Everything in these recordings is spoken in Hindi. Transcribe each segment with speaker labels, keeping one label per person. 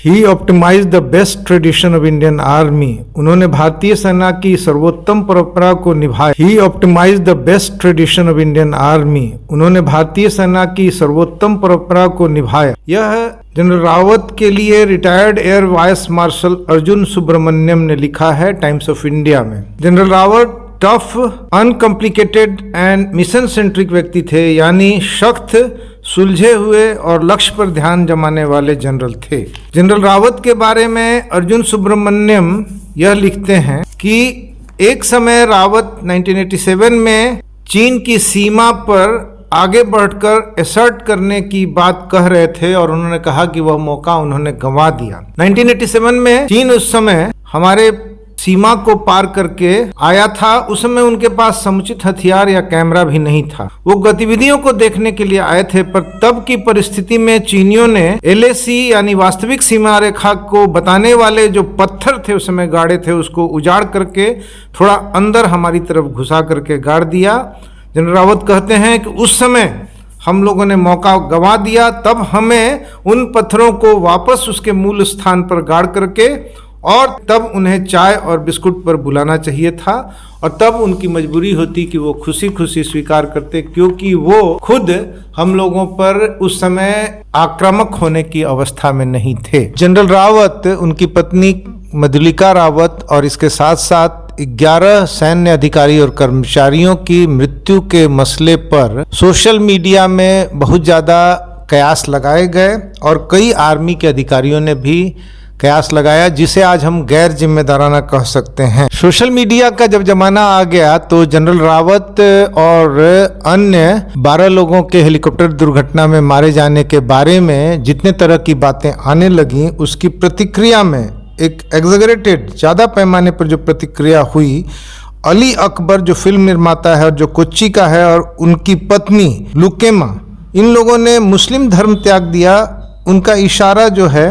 Speaker 1: He optimise the best tradition of Indian army. उन्होंने भारतीय सेना की सर्वोत्तम परंपरा को निभाया। He optimise the best tradition of Indian army. उन्होंने भारतीय सेना की सर्वोत्तम परंपरा को निभाया। यह जनरल रावत के लिए retired air vice marshal Arjun Subramaniam ने लिखा है टाइम्स ऑफ इंडिया में। General Rawat tough, uncomplicated and mission centric व्यक्ति थे, यानी सख्त, सुलझे हुए और लक्ष्य पर ध्यान जमाने वाले जनरल थे। जनरल रावत के बारे में अर्जुन सुब्रमण्यम यह लिखते हैं कि एक समय रावत 1987 में चीन की सीमा पर आगे बढ़कर असर्ट करने की बात कह रहे थे और उन्होंने कहा कि वह मौका उन्होंने गंवा दिया। 1987 में चीन उस समय हमारे सीमा को पार करके आया था। उस समय उनके पास समुचित हथियार या कैमरा भी नहीं था। वो गतिविधियों को देखने के लिए आए थे, पर तब की परिस्थिति में चीनियों ने LAC यानी वास्तविक सीमा रेखा को बताने वाले जो पत्थर थे उस समय गाड़े थे, उसको उजाड़ करके थोड़ा अंदर हमारी तरफ घुसा करके गाड़ दिया। जनरल रावत कहते हैं कि उस समय हम लोगों ने मौका गंवा दिया, तब हमें उन पत्थरों को वापस उसके मूल स्थान पर गाड़ करके और तब उन्हें चाय और बिस्कुट पर बुलाना चाहिए था, और तब उनकी मजबूरी होती कि वो खुशी खुशी स्वीकार करते, क्योंकि वो खुद हम लोगों पर उस समय आक्रामक होने की अवस्था में नहीं थे। जनरल रावत, उनकी पत्नी मधुलिका रावत और इसके साथ साथ 11 सैन्य अधिकारी और कर्मचारियों की मृत्यु के मसले पर सोशल मीडिया में बहुत ज़्यादा कयास लगाए गए और कई आर्मी के अधिकारियों ने भी कयास लगाया, जिसे आज हम गैर जिम्मेदाराना कह सकते हैं। सोशल मीडिया का जब जमाना आ गया तो जनरल रावत और अन्य 12 लोगों के हेलीकॉप्टर दुर्घटना में मारे जाने के बारे में जितने तरह की बातें आने लगी, उसकी प्रतिक्रिया में एक एग्जैगरेटेड, ज़्यादा पैमाने पर जो प्रतिक्रिया हुई, अली अकबर जो फिल्म निर्माता है और जो कोच्चि का है, और उनकी पत्नी लुकेमा, इन लोगों ने मुस्लिम धर्म त्याग दिया। उनका इशारा जो है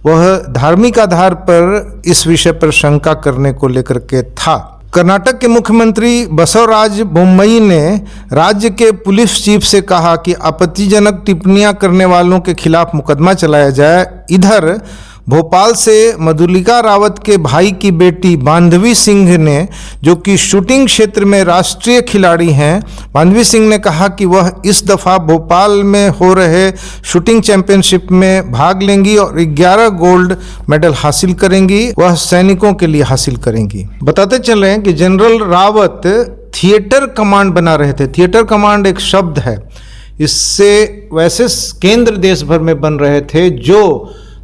Speaker 1: वह धार्मिक आधार पर इस विषय पर शंका करने को लेकर के था। कर्नाटक के मुख्यमंत्री बसवराज बोम्मई ने राज्य के पुलिस चीफ से कहा कि आपत्तिजनक टिप्पणियां करने वालों के खिलाफ मुकदमा चलाया जाए। इधर भोपाल से मधुलिका रावत के भाई की बेटी बांधवी सिंह ने, जो कि शूटिंग क्षेत्र में राष्ट्रीय खिलाड़ी हैं, बांधवी सिंह ने कहा कि वह इस दफ़ा भोपाल में हो रहे शूटिंग चैंपियनशिप में भाग लेंगी और 11 गोल्ड मेडल हासिल करेंगी। वह सैनिकों के लिए हासिल करेंगी। बताते चल रहे हैं कि जनरल रावत थिएटर कमांड बना रहे थे। थिएटर कमांड एक शब्द है, इससे वैसे केंद्र देश भर में बन रहे थे जो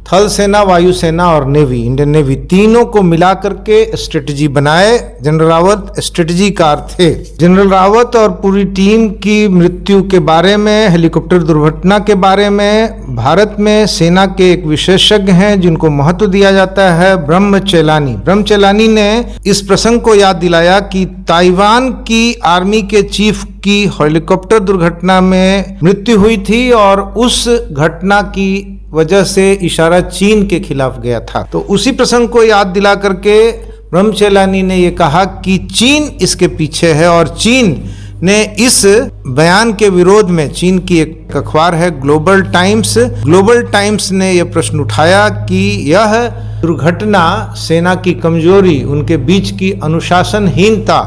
Speaker 1: थल सेना, वायुसेना और नेवी, इंडियन नेवी, तीनों को मिला करके स्ट्रेटजी बनाए। जनरल रावत स्ट्रेटजीकार थे। जनरल रावत और पूरी टीम की मृत्यु के बारे में, हेलीकॉप्टर दुर्घटना के बारे में भारत में सेना के एक विशेषज्ञ हैं जिनको महत्व दिया जाता है, ब्रह्मचेलानी। ब्रह्मचेलानी ने इस प्रसंग को याद दिलाया कि ताइवान की आर्मी के चीफ की हेलीकॉप्टर दुर्घटना में मृत्यु हुई थी और उस घटना की वजह से इशारा चीन के खिलाफ गया था। तो उसी प्रसंग को याद दिला करके ब्रह्मचेलानी ने यह कहा कि चीन इसके पीछे है, और चीन ने इस बयान के विरोध में, चीन की एक अखबार है ग्लोबल टाइम्स ने यह प्रश्न उठाया कि यह दुर्घटना सेना की कमजोरी, उनके बीच की अनुशासनहीनता,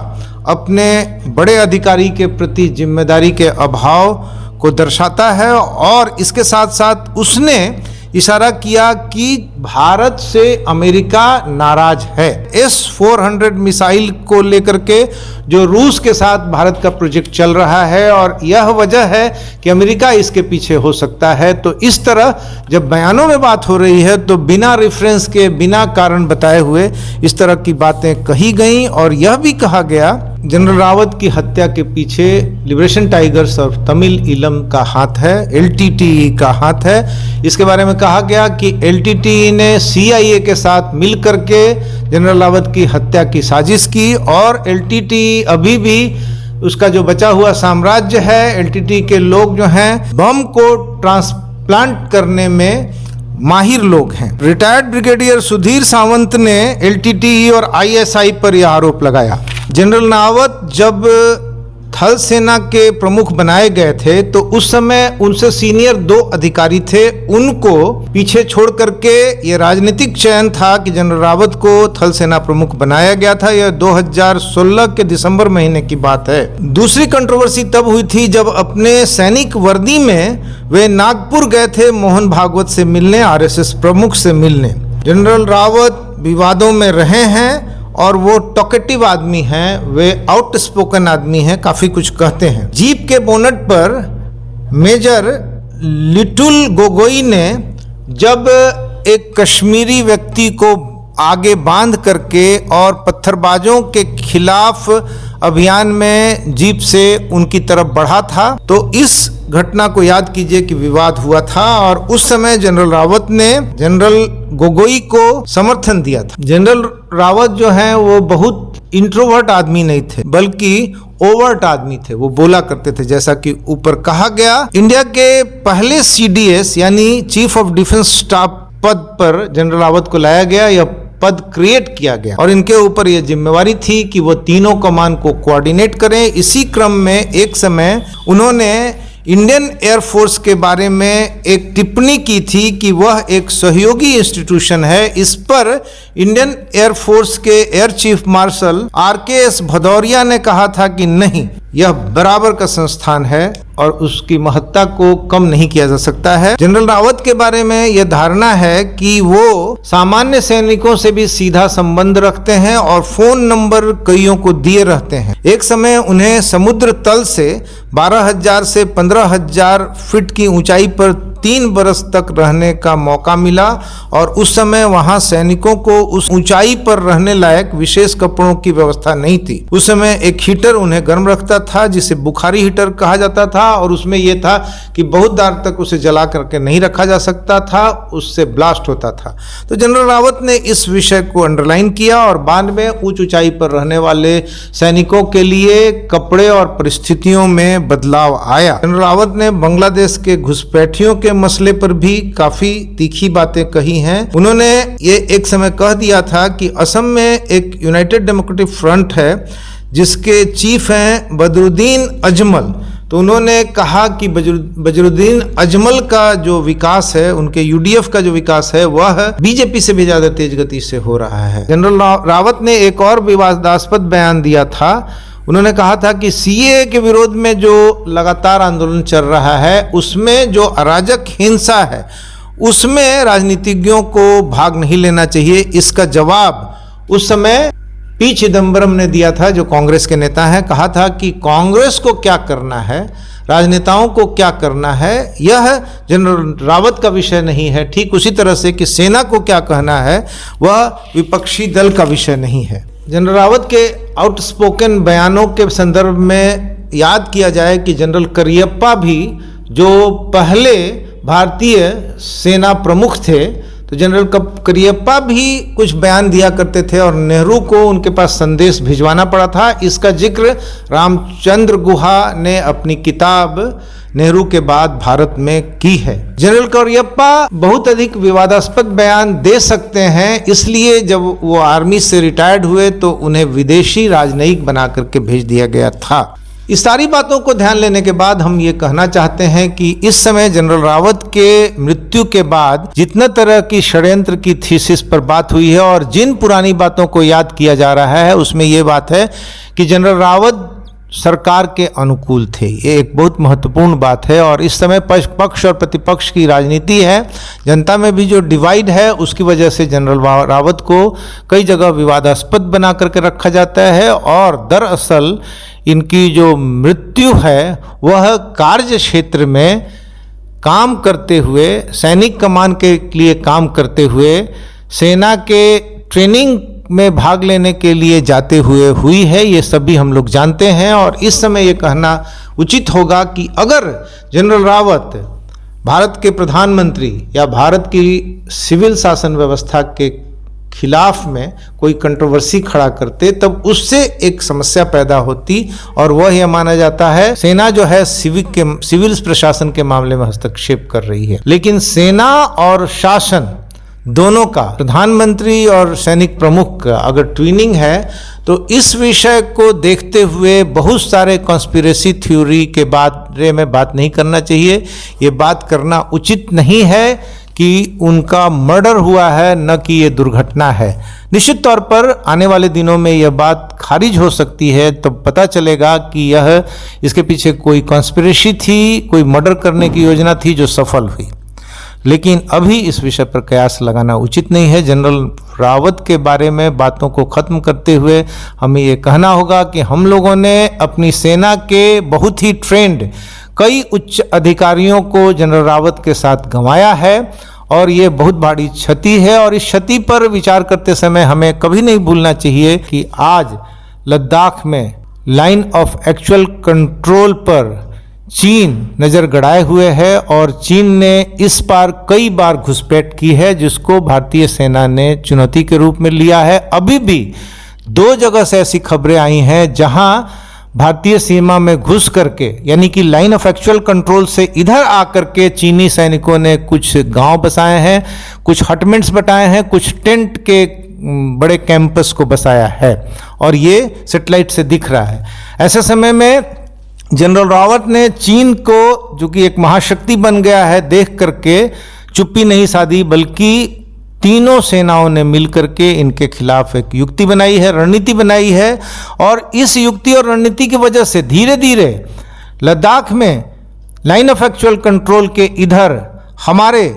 Speaker 1: अपने बड़े अधिकारी के प्रति जिम्मेदारी के अभाव को दर्शाता है। और इसके साथ साथ उसने इशारा किया कि भारत से अमेरिका नाराज है। S-400 मिसाइल को लेकर के जो रूस के साथ भारत का प्रोजेक्ट चल रहा है, और यह वजह है कि अमेरिका इसके पीछे हो सकता है। तो इस तरह जब बयानों में बात हो रही है तो बिना रेफरेंस के, बिना कारण बताए हुए इस तरह की बातें कही गई, और यह भी कहा गया जनरल रावत की हत्या के पीछे लिबरेशन टाइगर्स और तमिल ईलम का हाथ है, LTTE का हाथ है। इसके बारे में कहा गया कि LTTE ने CIA के साथ मिल करके जनरल रावत की हत्या की साजिश की, और LTTE अभी भी उसका जो बचा हुआ साम्राज्य है, LTTE के लोग जो हैं बम को ट्रांसप्लांट करने में माहिर लोग हैं। रिटायर्ड ब्रिगेडियर सुधीर सावंत ने LTTE और ISI पर यह आरोप लगाया। जनरल रावत जब थल सेना के प्रमुख बनाए गए थे तो उस समय उनसे सीनियर 2 अधिकारी थे, उनको पीछे छोड़ करके ये राजनीतिक चयन था कि जनरल रावत को थल सेना प्रमुख बनाया गया था। यह 2016 के दिसंबर महीने की बात है। दूसरी कंट्रोवर्सी तब हुई थी जब अपने सैनिक वर्दी में वे नागपुर गए थे मोहन भागवत से मिलने, आरएसएस प्रमुख से मिलने। जनरल रावत विवादों में रहे हैं और वो टॉकेटिव आदमी हैं, वे आउटस्पोकन आदमी हैं, काफी कुछ कहते हैं। जीप के बोनट पर मेजर लिटुल गोगोई ने जब एक कश्मीरी व्यक्ति को आगे बांध करके और पत्थरबाजों के खिलाफ अभियान में जीप से उनकी तरफ बढ़ा था, तो इस घटना को याद कीजिए कि विवाद हुआ था और उस समय जनरल रावत ने जनरल गोगोई को समर्थन दिया था। जनरल रावत जो है वो बहुत इंट्रोवर्ट आदमी नहीं थे, बल्कि ओवर्ट आदमी थे। वो बोला करते थे, जैसा कि ऊपर कहा गया। इंडिया के पहले सीडीएस यानी चीफ ऑफ डिफेंस स्टाफ पद पर जनरल रावत को लाया गया। यह पद क्रिएट किया गया और इनके ऊपर यह जिम्मेवारी थी कि वो तीनों कमान को कोऑर्डिनेट करें। इसी क्रम में एक समय उन्होंने इंडियन एयरफोर्स के बारे में एक टिप्पणी की थी कि वह एक सहयोगी इंस्टीट्यूशन है। इस पर इंडियन एयरफोर्स के air chief marshal RKS Bhadauria ने कहा था कि नहीं, यह बराबर का संस्थान है और उसकी महत्ता को कम नहीं किया जा सकता है। जनरल रावत के बारे में यह धारणा है कि वो सामान्य सैनिकों से भी सीधा संबंध रखते हैं और फोन नंबर कईयों को दिए रहते हैं। एक समय उन्हें समुद्र तल से 12,000 से 15,000 फीट की ऊंचाई पर 3 बरस तक रहने का मौका मिला और उस समय वहां सैनिकों को उस ऊंचाई पर रहने लायक विशेष कपड़ों की व्यवस्था नहीं थी। उस समय एक हीटर उन्हें गर्म रखता था जिसे बुखारी हीटर कहा जाता था और उसमें यह था कि बहुत देर तक उसे जला करके नहीं रखा जा सकता था, उससे ब्लास्ट होता था। तो जनरल रावत ने इस विषय को अंडरलाइन किया और बाद में उच्च ऊंचाई पर रहने वाले सैनिकों के लिए कपड़े और परिस्थितियों में बदलाव आया। जनरल रावत ने बांग्लादेश के घुसपैठियों के मसले पर भी काफी तीखी बातें कही हैं। उन्होंने ये एक समय कह दिया था कि असम में एक यूनाइटेड डेमोक्रेटिक फ्रंट है जिसके चीफ हैं बदरुद्दीन अजमल। तो उन्होंने कहा कि बजरुद्दीन अजमल का जो विकास है, उनके UDF का जो विकास है, वह बीजेपी से भी ज्यादा तेज गति से हो रहा है। जनरल रावत ने एक और विवादास्पद बयान दिया था। उन्होंने कहा था कि CAA के विरोध में जो लगातार आंदोलन चल रहा है उसमें जो अराजक हिंसा है उसमें राजनीतिज्ञों को भाग नहीं लेना चाहिए। इसका जवाब उस समय P चिदम्बरम ने दिया था, जो कांग्रेस के नेता हैं। कहा था कि कांग्रेस को क्या करना है, राजनेताओं को क्या करना है, यह जनरल रावत का विषय नहीं है। ठीक उसी तरह से कि सेना को क्या कहना है वह विपक्षी दल का विषय नहीं है। जनरल रावत के आउटस्पोकन बयानों के संदर्भ में याद किया जाए कि जनरल करियप्पा भी जो पहले भारतीय सेना प्रमुख थे, तो जनरल करियप्पा भी कुछ बयान दिया करते थे और नेहरू को उनके पास संदेश भिजवाना पड़ा था। इसका जिक्र रामचंद्र गुहा ने अपनी किताब नेहरू के बाद भारत में की है। जनरल करियप्पा बहुत अधिक विवादास्पद बयान दे सकते हैं, इसलिए जब वो आर्मी से रिटायर्ड हुए तो उन्हें विदेशी राजनयिक बना करके भेज दिया गया था। इस सारी बातों को ध्यान लेने के बाद हम ये कहना चाहते हैं कि इस समय जनरल रावत के मृत्यु के बाद जितना तरह की षड्यंत्र की थीसिस पर बात हुई है और जिन पुरानी बातों को याद किया जा रहा है, उसमें ये बात है कि जनरल रावत सरकार के अनुकूल थे। ये एक बहुत महत्वपूर्ण बात है और इस समय पक्ष और प्रतिपक्ष की राजनीति है। जनता में भी जो डिवाइड है उसकी वजह से जनरल रावत को कई जगह विवादास्पद बना करके रखा जाता है और दरअसल इनकी जो मृत्यु है वह कार्य क्षेत्र में काम करते हुए, सैनिक कमान के लिए काम करते हुए, सेना के ट्रेनिंग में भाग लेने के लिए जाते हुए हुई है। ये सभी हम लोग जानते हैं और इस समय ये कहना उचित होगा कि अगर जनरल रावत भारत के प्रधानमंत्री या भारत की सिविल शासन व्यवस्था के खिलाफ में कोई कंट्रोवर्सी खड़ा करते तब उससे एक समस्या पैदा होती और वह यह माना जाता है सेना जो है सिविल प्रशासन के मामले में हस्तक्षेप कर रही है। लेकिन सेना और शासन दोनों का, प्रधानमंत्री और सैनिक प्रमुख का अगर ट्विनिंग है तो इस विषय को देखते हुए बहुत सारे कॉन्स्पिरेसी थ्योरी के बारे में बात नहीं करना चाहिए। ये बात करना उचित नहीं है कि उनका मर्डर हुआ है, न कि ये दुर्घटना है। निश्चित तौर पर आने वाले दिनों में यह बात खारिज हो सकती है, तो पता चलेगा कि यह इसके पीछे कोई कॉन्स्पिरेसी थी, कोई मर्डर करने की योजना थी जो सफल हुई। लेकिन अभी इस विषय पर कयास लगाना उचित नहीं है। जनरल रावत के बारे में बातों को ख़त्म करते हुए हमें ये कहना होगा कि हम लोगों ने अपनी सेना के बहुत ही ट्रेंड कई उच्च अधिकारियों को जनरल रावत के साथ गंवाया है और ये बहुत बड़ी क्षति है। और इस क्षति पर विचार करते समय हमें कभी नहीं भूलना चाहिए कि आज लद्दाख में लाइन ऑफ एक्चुअल कंट्रोल पर चीन नज़र गड़ाए हुए है और चीन ने इस बार कई बार घुसपैठ की है, जिसको भारतीय सेना ने चुनौती के रूप में लिया है। अभी भी 2 जगह से ऐसी खबरें आई हैं जहां भारतीय सीमा में घुस करके, यानी कि लाइन ऑफ एक्चुअल कंट्रोल से इधर आकर के चीनी सैनिकों ने कुछ गांव बसाए हैं, कुछ हटमेंट्स बटाए हैं, कुछ टेंट के बड़े कैंपस को बसाया है और ये सैटेलाइट से दिख रहा है। ऐसे समय में जनरल रावत ने चीन को, जो कि एक महाशक्ति बन गया है, देख करके चुप्पी नहीं साधी, बल्कि तीनों सेनाओं ने मिलकर के इनके खिलाफ एक युक्ति बनाई है, रणनीति बनाई है। और इस युक्ति और रणनीति की वजह से धीरे धीरे लद्दाख में लाइन ऑफ एक्चुअल कंट्रोल के इधर हमारे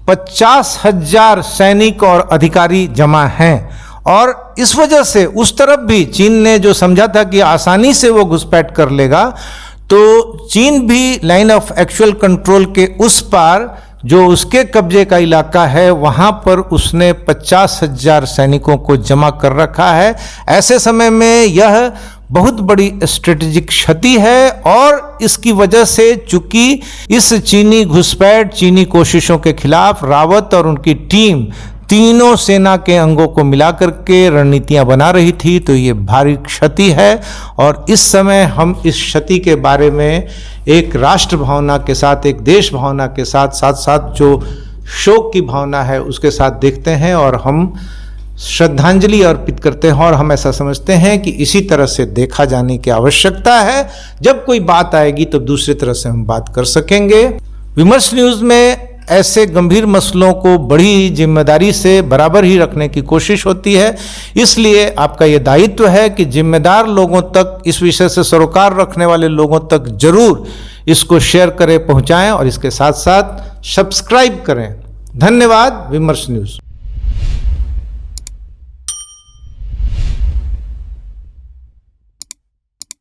Speaker 1: 50,000 सैनिक और अधिकारी जमा हैं और इस वजह से उस तरफ भी चीन ने जो समझा था कि आसानी से वो घुसपैठ कर लेगा, तो चीन भी लाइन ऑफ एक्चुअल कंट्रोल के उस पार जो उसके कब्जे का इलाका है वहां पर उसने 50,000 सैनिकों को जमा कर रखा है। ऐसे समय में यह बहुत बड़ी स्ट्रेटेजिक क्षति है और इसकी वजह से चूंकि इस चीनी घुसपैठ, चीनी कोशिशों के खिलाफ रावत और उनकी टीम तीनों सेना के अंगों को मिलाकर के रणनीतियां बना रही थी, तो ये भारी क्षति है। और इस समय हम इस क्षति के बारे में एक राष्ट्र भावना के साथ, एक देश भावना के साथ साथ साथ जो शोक की भावना है उसके साथ देखते हैं और हम श्रद्धांजलि अर्पित करते हैं। और हम ऐसा समझते हैं कि इसी तरह से देखा जाने की आवश्यकता है। जब कोई बात आएगी तो दूसरी तरह से हम बात कर सकेंगे। विमर्श न्यूज़ में ऐसे गंभीर मसलों को बड़ी जिम्मेदारी से बराबर ही रखने की कोशिश होती है, इसलिए आपका ये दायित्व है कि जिम्मेदार लोगों तक, इस विषय से सरोकार रखने वाले लोगों तक जरूर इसको शेयर करें, पहुंचाएं और इसके साथ साथ सब्सक्राइब करें। धन्यवाद। विमर्श न्यूज़।